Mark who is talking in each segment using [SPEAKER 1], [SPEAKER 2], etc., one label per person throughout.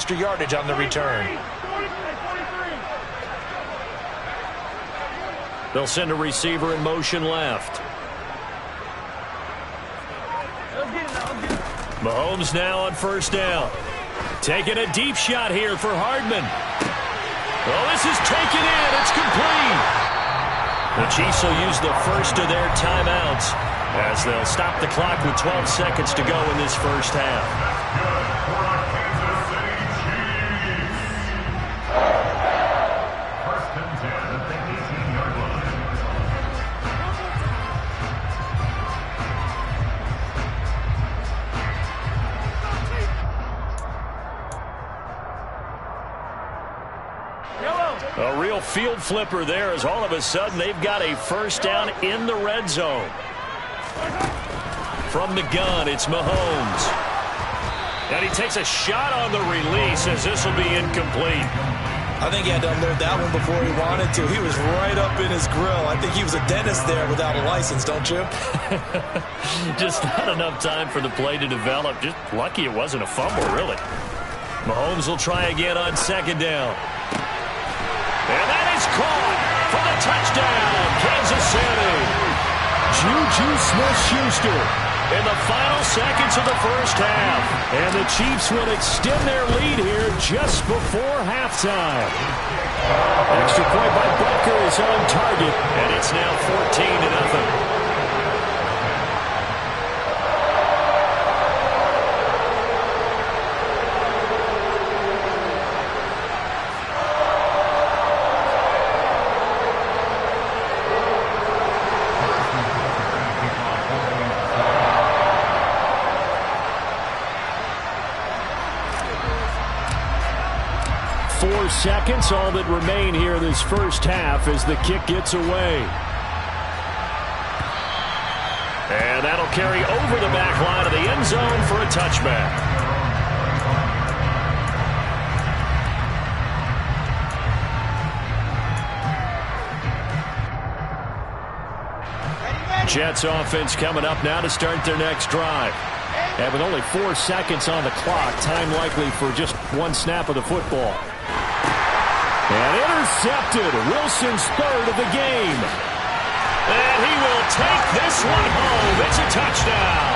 [SPEAKER 1] extra yardage on the return.
[SPEAKER 2] They'll send a receiver in motion left. Mahomes now on first down. Taking a deep shot here for Hardman. Oh, this is taken in. It's complete. The Chiefs will use the first of their timeouts as they'll stop the clock with 12 seconds to go in this first half. A real field flipper there as all of a sudden they've got a first down in the red zone. From the gun, it's Mahomes. And he takes a shot on the release as this will be incomplete.
[SPEAKER 3] I think he had to unload that one before he wanted to. He was right up in his grill. I think he was a dentist there without a license, don't you?
[SPEAKER 2] Just not enough time for the play to develop. Just lucky it wasn't a fumble, really. Mahomes will try again on second down. And that is caught for the touchdown, Kansas City. Juju Smith-Schuster in the final seconds of the first half. And the Chiefs will extend their lead here just before halftime. Extra point by Butker is on target, and it's now 14-0. 4 seconds, all that remain here in this first half as the kick gets away. And that'll carry over the back line of the end zone for a touchback. Jets offense coming up now to start their next drive. And with only 4 seconds on the clock, time likely for just one snap of the football. And intercepted. Wilson's third of the game. And he will take this one home. It's a touchdown.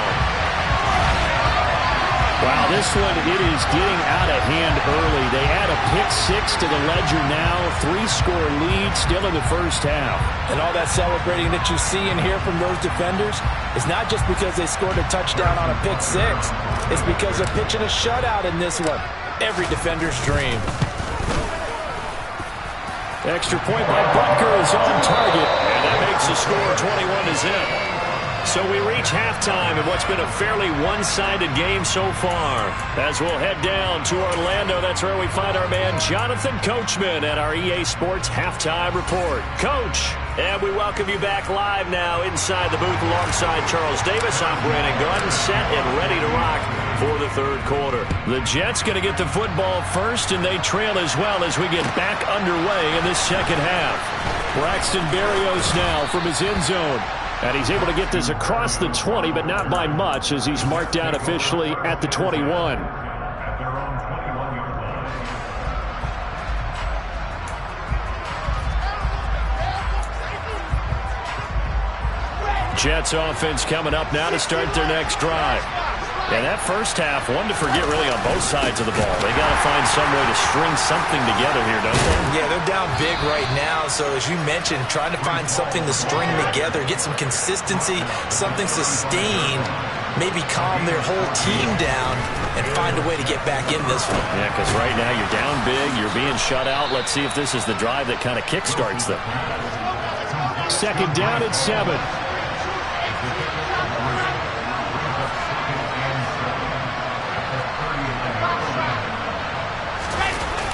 [SPEAKER 2] Wow, this one, it is getting out of hand early. They add a pick-6 to the ledger now. 3-score lead still in the first half.
[SPEAKER 3] And all that celebrating that you see and hear from those defenders is not just because they scored a touchdown on a pick-6. It's because they're pitching a shutout in this one. Every defender's dream.
[SPEAKER 2] Extra point by Butker is on target. And that makes the score 21-0. So we reach halftime in what's been a fairly one-sided game so far. As we'll head down to Orlando, that's where we find our man Jonathan Coachman at our EA Sports Halftime Report. Coach, and we welcome you back live now inside the booth alongside Charles Davis. I'm Brandon Gunn, set and ready to rock for the third quarter. The Jets going to get the football first, and they trail as well as we get back underway in this second half. Braxton Berrios now from his end zone. And he's able to get this across the 20, but not by much as he's marked down officially at the 21. Jets offense coming up now to start their next drive. And that first half, one to forget really on both sides of the ball. They got to find some way to string something together here, don't they?
[SPEAKER 1] Yeah, they're down big right now. So as you mentioned, trying to find something to string together, get some consistency, something sustained, maybe calm their whole team down and find a way to get back in this one.
[SPEAKER 2] Yeah, because right now you're down big, you're being shut out. Let's see if this is the drive that kind of kickstarts them. Second down at 7.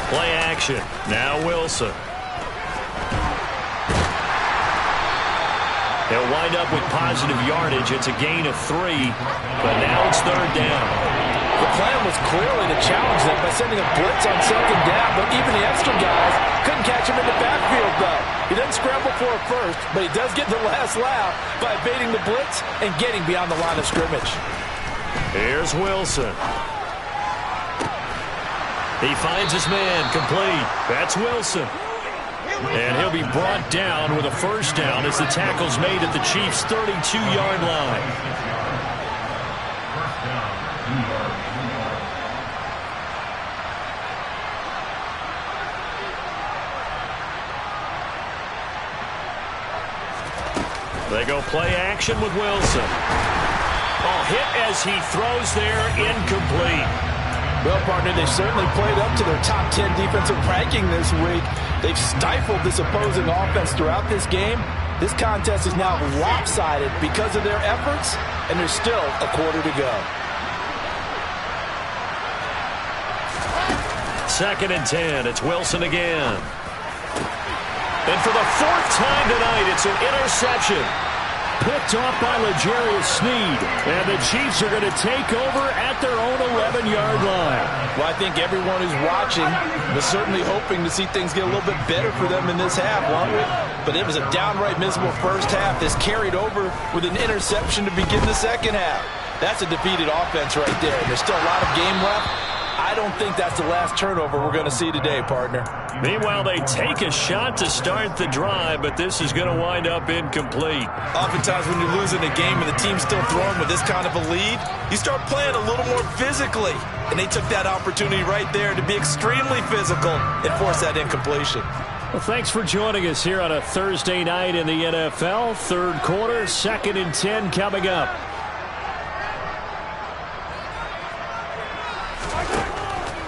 [SPEAKER 2] Play action. Now Wilson. He'll wind up with positive yardage. It's a gain of 3, but now it's third down.
[SPEAKER 3] The plan was clearly to challenge them by sending a blitz on second down, but even the extra guys couldn't catch him in the backfield, though. He doesn't scramble for a first, but he does get the last laugh by evading the blitz and getting beyond the line of scrimmage.
[SPEAKER 2] Here's Wilson. He finds his man, complete. That's Wilson. And he'll be brought down with a first down as the tackle's made at the Chiefs' 32-yard line. They go play action with Wilson. Oh, hit as he throws there, incomplete.
[SPEAKER 3] Well, partner, they certainly played up to their top 10 defensive ranking this week. They've stifled this opposing offense throughout this game. This contest is now lopsided because of their efforts, and there's still a quarter to go.
[SPEAKER 2] 2nd and 10. It's Wilson again. And for the 4th time tonight, it's an interception. Picked off by L'Jarius Sneed. And the Chiefs are going to take over at their own 11-yard line.
[SPEAKER 3] Well, I think everyone who's watching was certainly hoping to see things get a little bit better for them in this half, weren't we? But it was a downright miserable first half. This carried over with an interception to begin the second half. That's a defeated offense right there. There's still a lot of game left. I don't think that's the last turnover we're going to see today, partner.
[SPEAKER 2] Meanwhile, they take a shot to start the drive, but this is going to wind up incomplete.
[SPEAKER 3] Oftentimes when you're losing a game and the team's still throwing with this kind of a lead, you start playing a little more physically. And they took that opportunity right there to be extremely physical and force that incompletion.
[SPEAKER 2] Well, thanks for joining us here on a Thursday night in the NFL. 3rd quarter, 2nd and 10 coming up.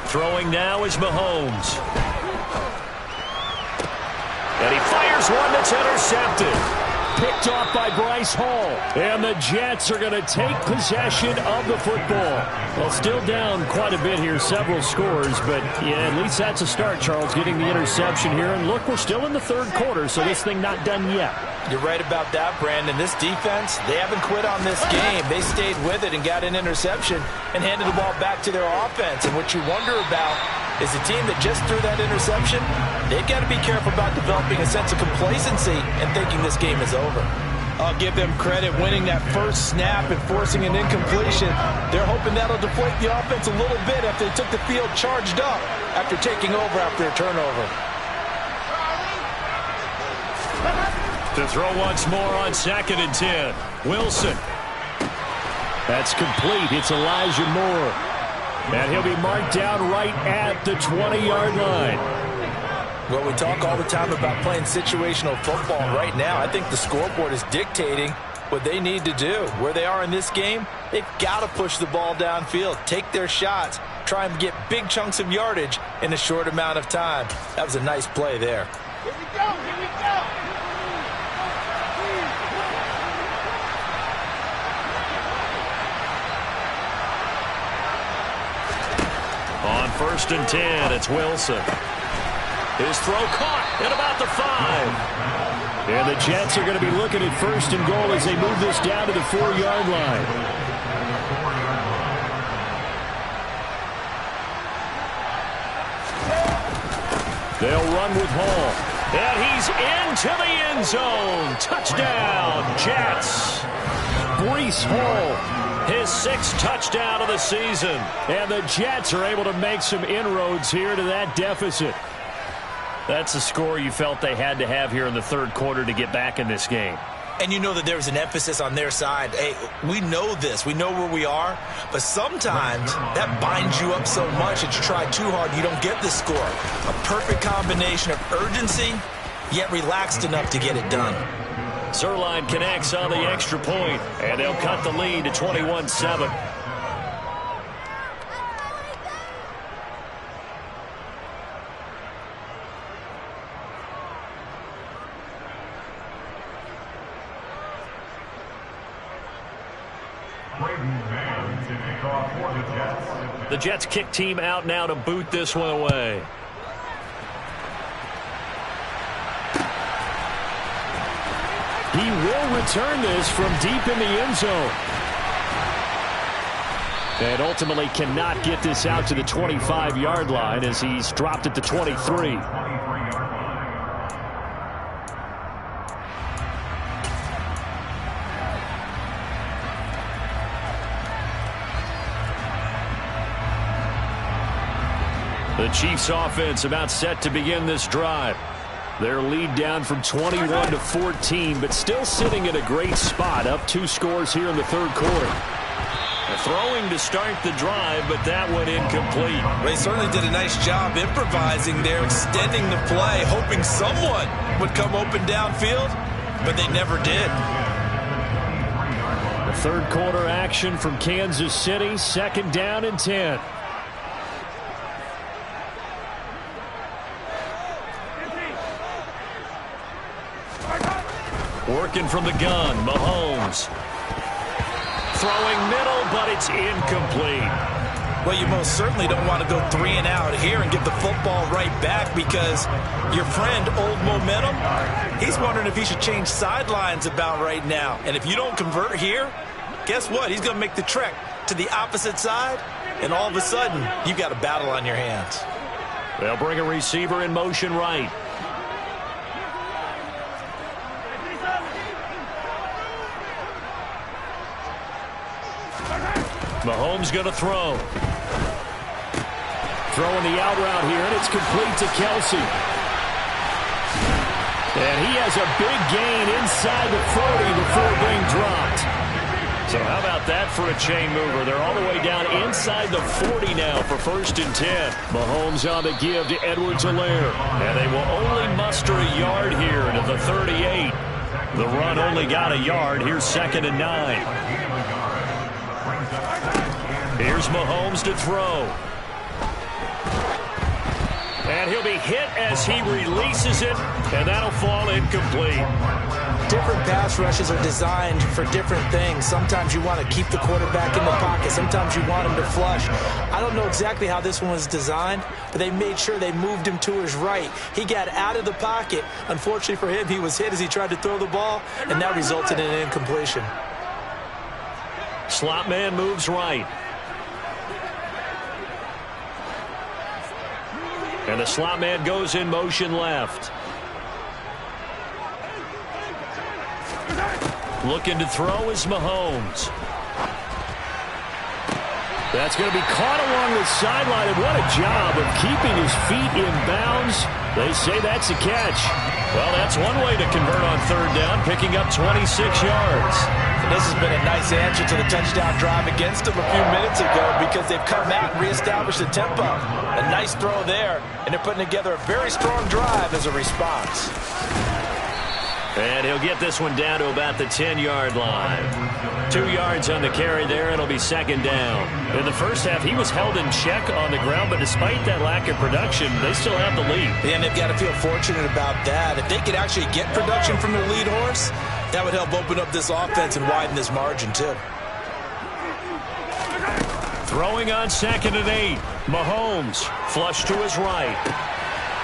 [SPEAKER 2] Throwing now is Mahomes. And he fires one that's intercepted. Picked off by Bryce Hall. And the Jets are going to take possession of the football. Well, still down quite a bit here, several scores. But, yeah, at least that's a start, Charles, getting the interception here. And, look, we're still in the 3rd quarter, so this thing not done yet.
[SPEAKER 3] You're right about that, Brandon. This defense, they haven't quit on this game. They stayed with it and got an interception and handed the ball back to their offense. And what you wonder about is the team that just threw that interception, they've got to be careful about developing a sense of complacency and thinking this game is over. I'll give them credit winning that first snap and forcing an incompletion. They're hoping that'll deflate the offense a little bit after they took the field charged up after taking over after a turnover.
[SPEAKER 2] To throw once more on 2nd and 10. Wilson. That's complete. It's Elijah Moore. And he'll be marked down right at the 20-yard line.
[SPEAKER 3] Well, we talk all the time about playing situational football. Right now, I think the scoreboard is dictating what they need to do. Where they are in this game, they've got to push the ball downfield, take their shots, try and get big chunks of yardage in a short amount of time. That was a nice play there.
[SPEAKER 4] Here we go, here we go.
[SPEAKER 2] On 1st and 10, it's Wilson. His throw caught at about the 5. And the Jets are going to be looking at 1st and goal as they move this down to the 4-yard line. They'll run with Hall. And he's into the end zone. Touchdown, Jets. Breece Hall. His 6th touchdown of the season. And the Jets are able to make some inroads here to that deficit. That's the score you felt they had to have here in the 3rd quarter to get back in this game.
[SPEAKER 1] And you know that there's an emphasis on their side. Hey, we know this. We know where we are. But sometimes that binds you up so much that you try too hard, you don't get the score. A perfect combination of urgency, yet relaxed enough to get it done.
[SPEAKER 2] Zuerlein connects on the extra point, and they'll cut the lead to 21-7. The Jets kick team out now to boot this one away. He will return this from deep in the end zone. And ultimately cannot get this out to the 25-yard line as he's dropped at the 23. The Chiefs offense about set to begin this drive. Their lead down from 21 to 14, but still sitting at a great spot, up 2 scores here in the third quarter. Throwing to start the drive, but that went incomplete.
[SPEAKER 1] They certainly did a nice job improvising there, extending the play, hoping someone would come open downfield, but they never did.
[SPEAKER 2] The third quarter action from Kansas City, 2nd down and 10. Working from the gun, Mahomes. Throwing middle, but it's incomplete.
[SPEAKER 1] Well, you most certainly don't want to go 3 and out here and get the football right back, because your friend, Old Momentum, he's wondering if he should change sidelines about right now. And if you don't convert here, guess what? He's going to make the trek to the opposite side, and all of a sudden, you've got a battle on your hands.
[SPEAKER 2] They'll bring a receiver in motion right. Mahomes going to throw. Throwing the out route here, and it's complete to Kelsey. And he has a big gain inside the 40 before being dropped. So how about that for a chain mover? They're all the way down inside the 40 now for 1st and 10. Mahomes on the give to Edwards-Helaire. And they will only muster a yard here to the 38. The run only got a yard. Here's 2nd and 9. Here's Mahomes to throw. And he'll be hit as he releases it, and that'll fall incomplete.
[SPEAKER 1] Different pass rushes are designed for different things. Sometimes you want to keep the quarterback in the pocket. Sometimes you want him to flush. I don't know exactly how this one was designed, but they made sure they moved him to his right. He got out of the pocket. Unfortunately for him, he was hit as he tried to throw the ball, and that resulted in an incompletion.
[SPEAKER 2] Slot man moves right. And the slot man goes in motion left. Looking to throw is Mahomes. That's going to be caught along the sideline, and what a job of keeping his feet in bounds. They say that's a catch. Well, that's one way to convert on 3rd down, picking up 26 yards.
[SPEAKER 1] And this has been a nice answer to the touchdown drive against them a few minutes ago, because they've come out and reestablished the tempo. A nice throw there, and they're putting together a very strong drive as a response.
[SPEAKER 2] And he'll get this one down to about the 10-yard line. 2 yards on the carry there. It'll be 2nd down. In the first half, he was held in check on the ground, but despite that lack of production, they still have the lead.
[SPEAKER 1] And they've got to feel fortunate about that. If they could actually get production from their lead horse, that would help open up this offense and widen this margin, too.
[SPEAKER 2] Throwing on 2nd and 8. Mahomes flush to his right.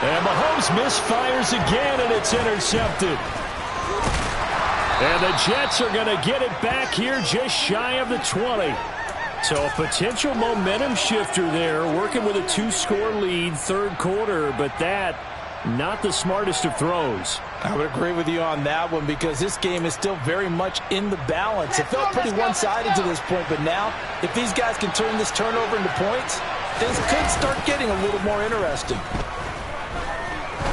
[SPEAKER 2] And Mahomes misfires again, and it's intercepted. And the Jets are going to get it back here just shy of the 20. So a potential momentum shifter there, working with a 2-score lead, 3rd quarter, but that, not the smartest of throws.
[SPEAKER 1] I would agree with you on that one, because this game is still very much in the balance. It felt pretty one-sided to this point, but now, if these guys can turn this turnover into points, things could start getting a little more interesting.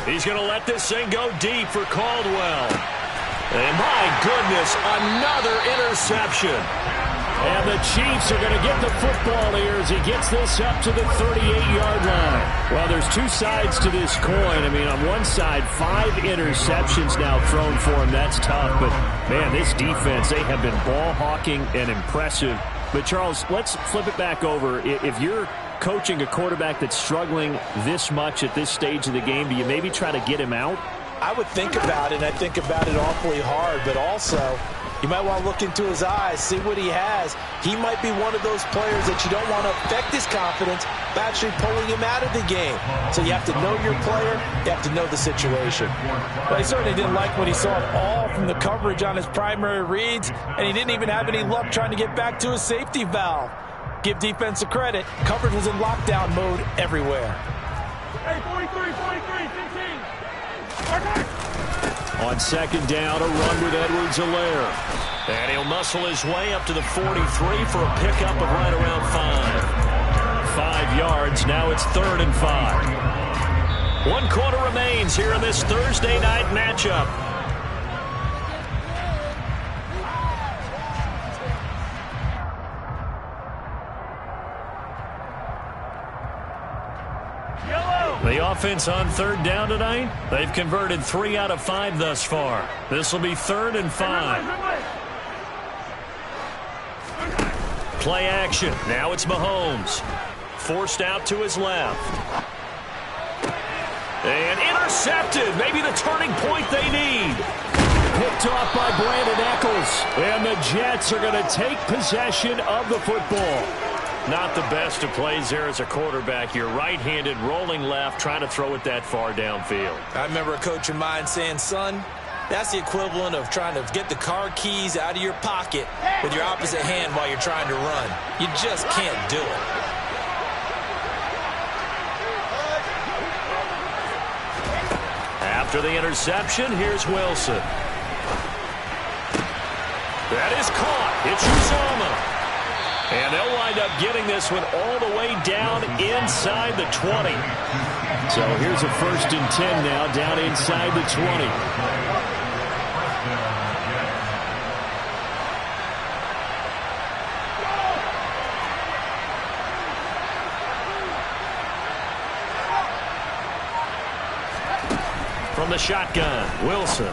[SPEAKER 2] He's going to let this thing go deep for Caldwell. And my goodness, another interception. And the Chiefs are going to get the football here as he gets this up to the 38-yard line. Well, there's 2 sides to this coin. I mean, on one side, 5 interceptions now thrown for him. That's tough. But, man, this defense, they have been ball hawking and impressive. But, Charles, let's flip it back over. If you're coaching a quarterback that's struggling this much at this stage of the game, do you maybe try to get him out?
[SPEAKER 1] I would think about it, and I think about it awfully hard, but also you might want to look into his eyes, see what he has. He might be one of those players that you don't want to affect his confidence by actually pulling him out of the game. So you have to know your player, you have to know the situation. But he certainly didn't like what he saw at all from the coverage on his primary reads, and he didn't even have any luck trying to get back to his safety valve. Give defense a credit. Coverage was in lockdown mode everywhere.
[SPEAKER 4] Hey, 43, 15.
[SPEAKER 2] On 2nd down, a run with Edwards-Helaire. And he'll muscle his way up to the 43 for a pickup of right around 5. 5 yards. Now it's 3rd and 5. 1 quarter remains here in this Thursday night matchup. The offense on 3rd down tonight, they've converted 3 out of 5 thus far. This will be 3rd and 5. Play action. Now it's Mahomes. Forced out to his left. And intercepted. Maybe the turning point they need. Picked off by Brandon Echols. And the Jets are going to take possession of the football. Not the best of plays there as a quarterback. You're right-handed, rolling left, trying to throw it that far downfield.
[SPEAKER 1] I remember a coach of mine saying, son, that's the equivalent of trying to get the car keys out of your pocket with your opposite hand while you're trying to run. You just can't do it.
[SPEAKER 2] After the interception, here's Wilson. That is caught. It's Uzomah. And they'll wind up getting this one all the way down inside the 20. So here's a 1st and 10 now down inside the 20. From the shotgun, Wilson.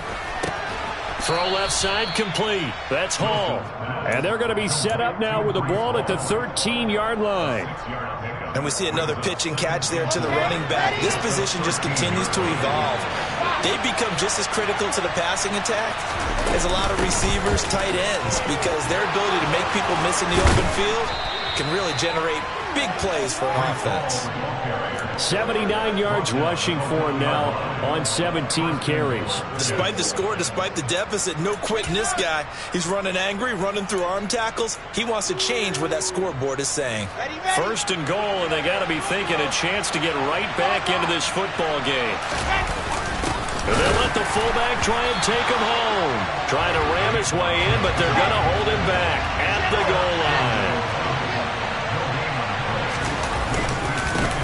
[SPEAKER 2] Throw left side complete. That's Hall. And they're going to be set up now with the ball at the 13-yard line.
[SPEAKER 1] And we see another pitch and catch there to the running back. This position just continues to evolve. They become just as critical to the passing attack as a lot of receivers, tight ends, because their ability to make people miss in the open field can really generate big plays for an offense.
[SPEAKER 2] 79 yards rushing for him now on 17 carries.
[SPEAKER 1] Despite the score, despite the deficit, no quitting this guy. He's running angry, running through arm tackles. He wants to change what that scoreboard is saying.
[SPEAKER 2] 1st and goal, and they got to be thinking a chance to get right back into this football game. And they let the fullback try and take him home. Trying to ram his way in, but they're going to hold him back at the goal line.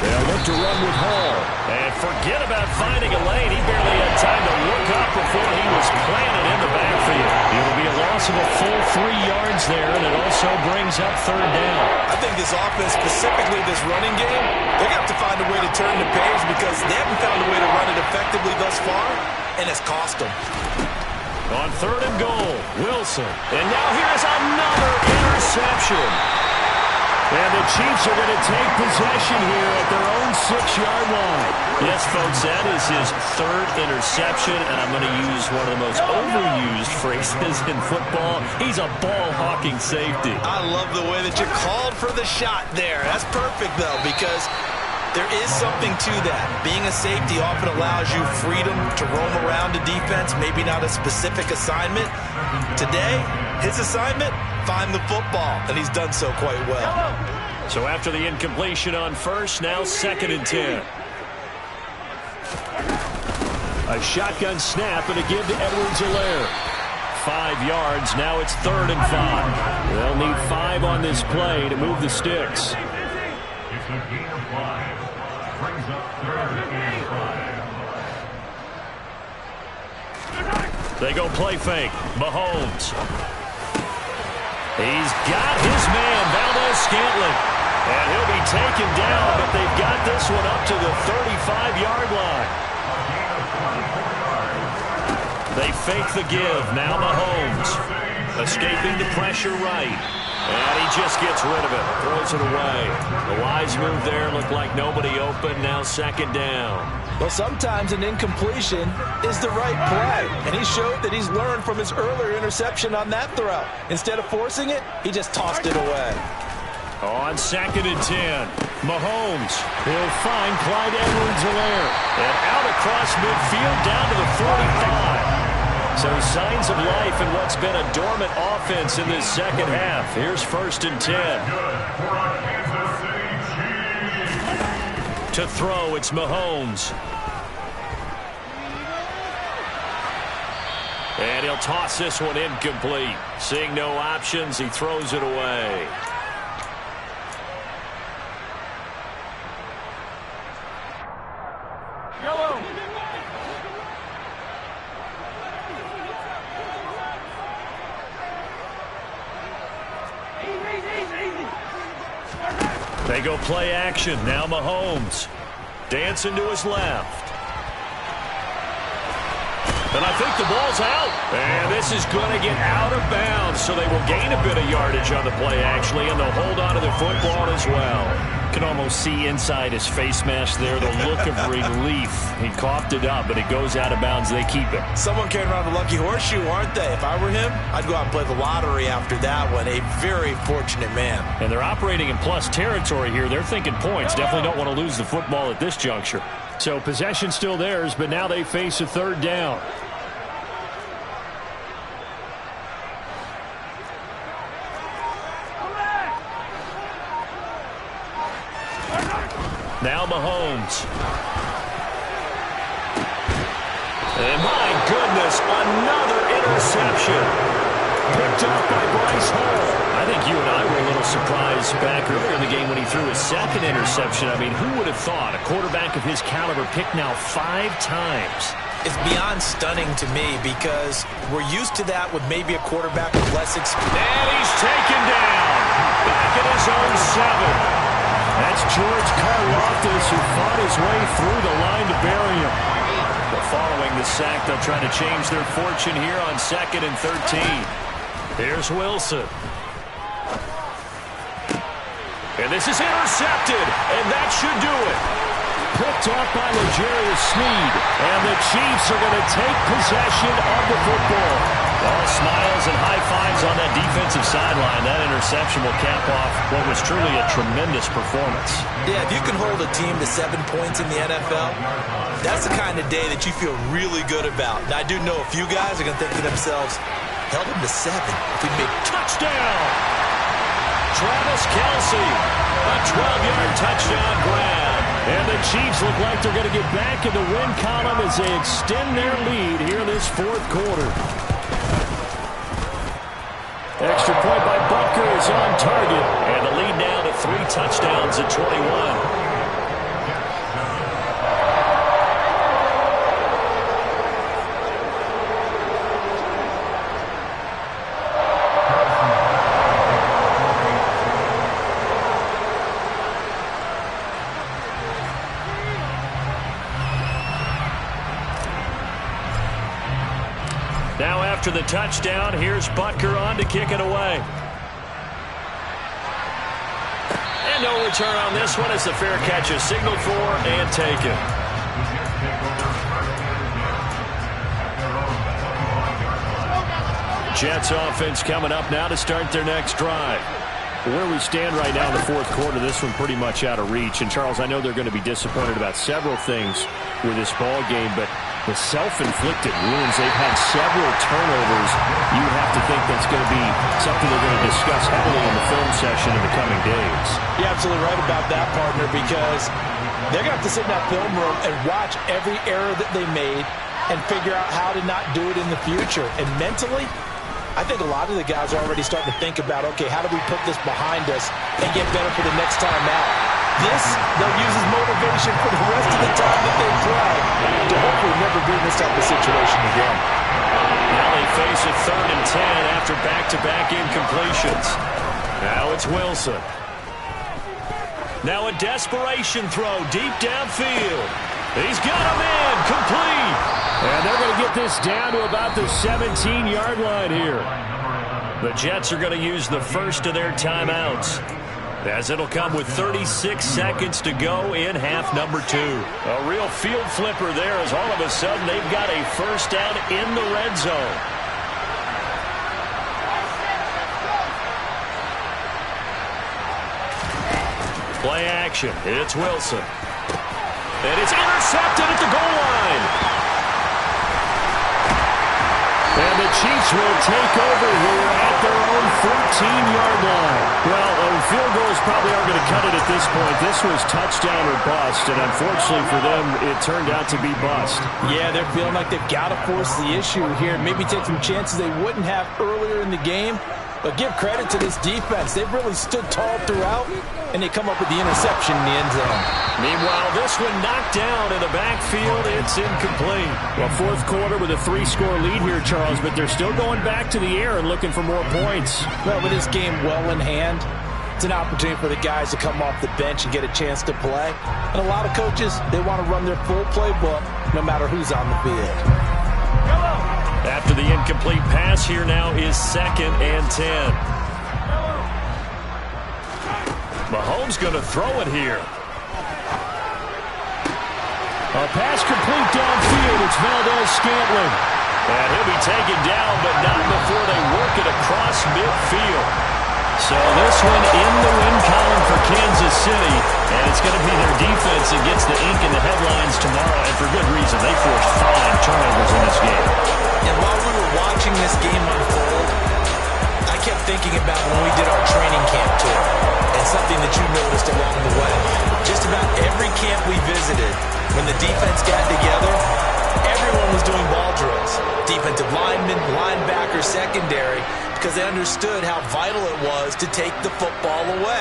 [SPEAKER 2] They'll look to run with Hall. And forget about finding a lane. He barely had time to look up before he was planted in the backfield. It'll be a loss of a full 3 yards there, and it also brings up 3rd down.
[SPEAKER 1] I think this offense, specifically this running game, they're going to have to find a way to turn the page because they haven't found a way to run it effectively thus far, and it's cost them.
[SPEAKER 2] On 3rd and goal, Wilson. And now here's another interception. And the Chiefs are going to take possession here at their own 6-yard line. Yes, folks, that is his 3rd interception, and I'm going to use one of the most overused phrases in football. He's a ball-hawking safety.
[SPEAKER 1] I love the way that you called for the shot there. That's perfect, though, because there is something to that. Being a safety often allows you freedom to roam around the defense, maybe not a specific assignment. Today, his assignment, find the football, and he's done so quite well.
[SPEAKER 2] So after the incompletion on 1st, now 2nd and 10. A shotgun snap and a give to Edwards-Helaire. 5 yards, now it's 3rd and 5. They'll need 5 on this play to move the sticks. They go play fake. Mahomes. He's got his man, Valdes-Scantling. And he'll be taken down, but they've got this one up to the 35-yard line. They fake the give. Now Mahomes. Escaping the pressure right. And he just gets rid of it. Throws it away. The wise move there. Looked like nobody open. Now 2nd down.
[SPEAKER 1] Well, sometimes an incompletion is the right play. And he showed that he's learned from his earlier interception on that throw. Instead of forcing it, he just tossed it away.
[SPEAKER 2] On 2nd and 10, Mahomes. He'll find Clyde Edwards-Helaire. And out across midfield down to the 45. So signs of life in what's been a dormant offense in this 2nd half. Here's 1st and 10. To throw, it's Mahomes. And he'll toss this one incomplete. Seeing no options, he throws it away. They go play action. Now Mahomes. Dancing to his left. And I think the ball's out. And this is going to get out of bounds, so they will gain a bit of yardage on the play, actually, and they'll hold on to the football as well. You can almost see inside his face mask there the look of relief. He coughed it up, but it goes out of bounds. They keep it.
[SPEAKER 1] Someone carrying around a lucky horseshoe, aren't they? If I were him, I'd go out and play the lottery after that one. A very fortunate man. And
[SPEAKER 2] they're operating in plus territory here. They're thinking points. Definitely don't want to lose the football at this juncture. So possession still theirs, but now they face a third down. Now Mahomes. And my goodness, another interception. Picked up by Bryce Hall. I think you and I were a little surprised back earlier in the game when he threw his second interception. I mean, who would have thought a quarterback of his caliber picked now 5 times?
[SPEAKER 1] It's beyond stunning to me because we're used to that with maybe a quarterback with less experience.
[SPEAKER 2] And he's taken down. Back at his own 7. That's George Karlaftis, who fought his way through the line to bury him. But following the sack, they'll try to change their fortune here on 2nd and 13. Here's Wilson. And this is intercepted, and that should do it. Picked up by L'Jarius Sneed, and the Chiefs are going to take possession of the football. All smiles and high fives on that defensive sideline. That interception will cap off what was truly a tremendous performance.
[SPEAKER 1] Yeah, if you can hold a team to 7 points in the NFL, that's the kind of day that you feel really good about. Now, I do know a few guys are going to think to themselves, held him to 7. If we make
[SPEAKER 2] touchdown! Travis Kelce, a 12-yard touchdown grab. And the Chiefs look like they're going to get back in the win column as they extend their lead here in this 4th quarter. Extra point by Butker is on target. And the lead now to 3 touchdowns at 21. Now after the touchdown, here's Butker on to kick it away. And no return on this one as the fair catch is signaled for and taken. Jets offense coming up now to start their next drive. Where we stand right now in the 4th quarter, this one pretty much out of reach. And, Charles, I know they're going to be disappointed about several things with this ball game, but the self-inflicted wounds, they've had several turnovers. You have to think that's going to be something they're going to discuss heavily in the film session in the coming days.
[SPEAKER 3] You're absolutely right about that, partner, because they're going to have to sit in that film room and watch every error that they made and figure out how to not do it in the future. And mentally, I think a lot of the guys are already starting to think about, okay, how do we put this behind us and get better for the next time out? This, they'll use as motivation for the rest of the time that they play to hopefully never be in this type of situation again.
[SPEAKER 2] Now they face a 3rd and 10 after back-to-back incompletions. Now it's Wilson. Now a desperation throw deep downfield. He's got him in, complete. And they're going to get this down to about the 17-yard line here. The Jets are going to use the first of their timeouts, as it'll come with 36 seconds to go in half number 2. A real field flipper there as all of a sudden they've got a first down in the red zone. Play action. It's Wilson. And it's intercepted at the goal line. And the Chiefs will take over here at their own 14-yard line. Well, field goals probably aren't going to cut it at this point. This was touchdown or bust, and unfortunately for them, it turned out to be bust.
[SPEAKER 3] Yeah, they're feeling like they've got to force the issue here. Maybe take some chances they wouldn't have earlier in the game. But give credit to this defense. They've really stood tall throughout, and they come up with the interception in the end zone.
[SPEAKER 2] Meanwhile, this one knocked down in the backfield. It's incomplete. Well, 4th quarter with a 3-score lead here, Charles, but they're still going back to the air and looking for more points.
[SPEAKER 3] Well, with this game well in hand, It's an opportunity for the guys to come off the bench and get a chance to play. And a lot of coaches, they want to run their full playbook no matter who's on the field.
[SPEAKER 2] After the incomplete pass, here now is 2nd and 10. Mahomes going to throw it here.
[SPEAKER 5] A pass complete downfield. It's Valdes-Scantling.
[SPEAKER 2] And he'll be taken down, but not before they work it across midfield. So this one in the win column for Kansas City, and it's going to be their defense that gets the ink in the headlines tomorrow, and for good reason. They forced 5 turnovers in this game.
[SPEAKER 1] And while we were watching this game unfold, I kept thinking about when we did our training camp tour, and something that you noticed along the way. Just about every camp we visited, when the defense got together, everyone was doing ball drills. Defensive linemen, linebackers, secondary, because they understood how vital it was to take the football away.